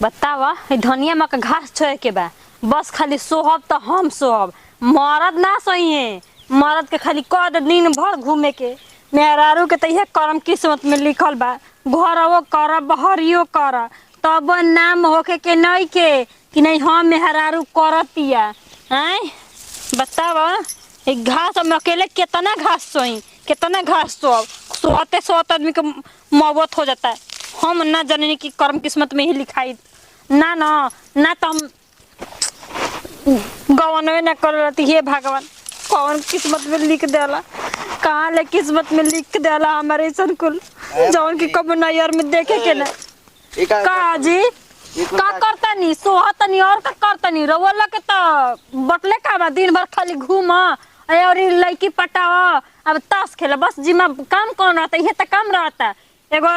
बतावा धनिया में घास छोड़े के बा बस खाली सोहब तो हम सोहब मरद ना सही है। मरद के खाली कह दे दिन भर घूमे के मेहरारू के तैया करम किस्मत में लिखल बा घरवो कर बहरियो कर तब नाम होके के नहीं के कि नहीं हम मेहरारू करतिया हैं। बतावा एक घास हम अकेले कितना घास सोई कितना घास सोते सोते आदमी के मौत हो जाता है। हम ना जाने की कर्म किस्मत में ही लिखाई ना ना ना तो हम गवनवे ना कर रहती हे भगवान कौन किस्मत में लिख देला कहाँ ले किस्मत में लिख देला हमारे संकुल जौन की कब नैयर में देखे के ना का जी का करता नहीं सोहता नहीं और का करता नहीं रवला के तो बटले का दिन भर खाली घूम और लड़की पटाओ अब ताश खेला बस जिमा काम कौन रहता है तो काम रहता एगो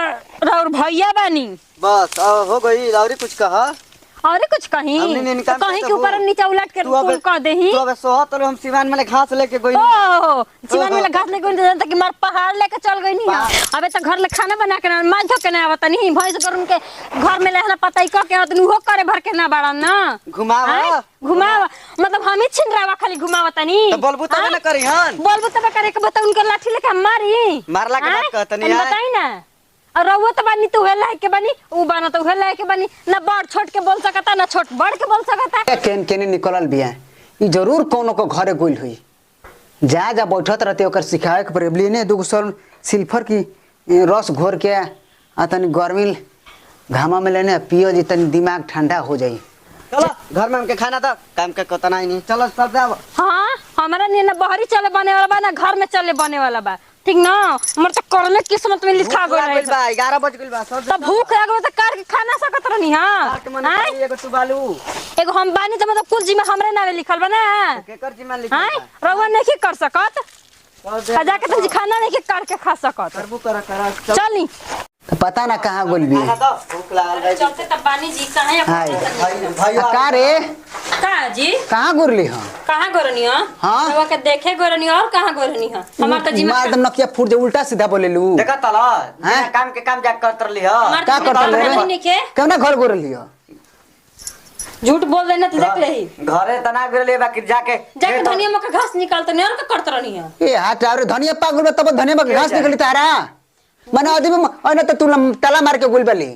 और भैया बानी बस हो गई और कुछ कहा और कुछ कहीं तो कहीं के ऊपर नीचे उलट के फूल कर देही तो अब सोहत और हम सिवान में घास लेके गई ओ सिवान में घास लेके गई जनता की मार पहाड़ लेके चल गई नहीं अबे तो घर ले खाना बना के माल धो के ना आवत नहीं भैंस पर उनके घर में लेना पता ही के आवत वो करे भर के ना बड़ा ना घुमावा मतलब हम ही छिन रहा खाली घुमावत नहीं तो बोलबू तब ना करी हन बोलबू तब करे के बता उनके लाठी लेके मारी मारला के बात कहतनी बताई ना और रहुआ तो बानी तू हेला के बानी उ बाना तो हेला के बानी ना बड़ छोट के बोल सकता ना छोट बड़ के बोल सकता केन केने निकलल बिया ई जरूर कोनो को घरे गोल हुई जा जा बैठत रहते ओकर सिखावे के परेबली ने दुगो सिल्फर की रस घोर के आ तनी गर्मी घामा में लेने पियो जी तनी दिमाग ठंडा हो जाई। चलो घर में हमके खाना था काम के कोतना ही नहीं चलो सब जाओ। हां हमारा ने ना बहरी चले बने वाला बा ना घर में चले बने वाला बा ठीक ना हमर तो करले किस्मत में लिखा गइल बा 11 बज गइल बा सब तब भूख लागल त कार के खाना सकत रहनी हां एगो तू बालू एगो हम बानी त मतलब कुल जी में हमरे नाम लिखल बा ना केकर जिम्मा लिखल हां रउआ नहीं कर सकत जा के तुम खाना नहीं काट के खा सकत करबू करा चली तो पता ना कहां गोल बिया खाना तो भूख लागल है चलते त बानी जी कहां हाय भाई का रे का जी कहां गुरली ह कहां गोरनी ह हां रउआ के देखे गोरनी और कहां गोरनी ह हमार त जी में मार दम नकिया फूट दे उल्टा सीधा बोले लू देखा तला काम के काम जा करत रहली ह का करत ले केना घर गोरली ह झूठ बोल देना तो देख लेही घरे तना गिरले बाकी जाके धनिया में का घास निकालते नहीं और का करत रहनी है ए हाथ और धनिया पागल बा तब धनिया में घास निकली तारा मने आदमी अने त तू तला मार के गुल बली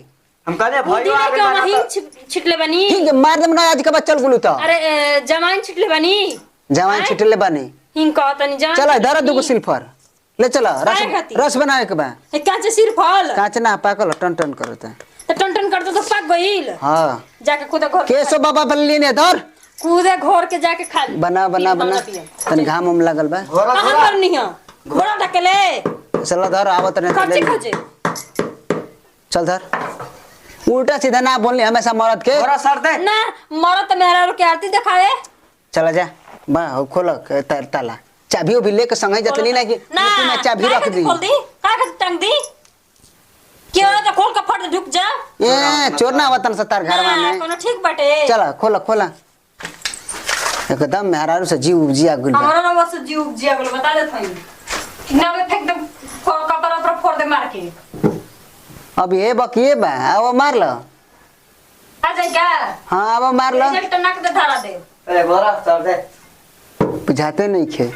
हम कहले भाई आ गए छिटले बनी हिंग मार दम ना आज के बच्चल गुलू त अरे जवान छिटले बनी जवान छिटले बनी हिंग कहतनी जान चल इधर दुगो सिल्फर ले चला रस बनावे के बा ए कांचे सिर फल कांच ना पाकल टन टन करता तो टन टन करते तो पक गइल हां जाके खुद घर केसो बाबा बल्ली ने धर कूदे घोर के जाके खा बना बना बना तन घाम हम लागल बा कहां करनी है घोड़ा ढकले चल धर आवत ने खचे खचे चल धर उल्टा सीधा ना बोलनी हमेशा मरद के घोड़ा सर दे ना मरद मेहरा के आरती दिखाए चला जा बा खोल ताला चाबी भी लेके संगे जतनी ना कि मैं चाबी रख दी खोल दी का का टंग दी क्यों तो खोल के फट ढुक जा ए चोर ना आवतन सतार घरवा में कोनो ठीक बाटे चला खोला एकदम मेहरारू से जीव जिया गुल हमारा ना बस जीव जिया गुल बता दे भाई ना वे फेंक दे कपड़ा पर फोड़ दे मार के अब ये बकिए बा अब मार लो आ जाए क्या हां अब मार लो एक टनक दे धारा दे ए घोड़ा सर दे बुझाते नहीं खे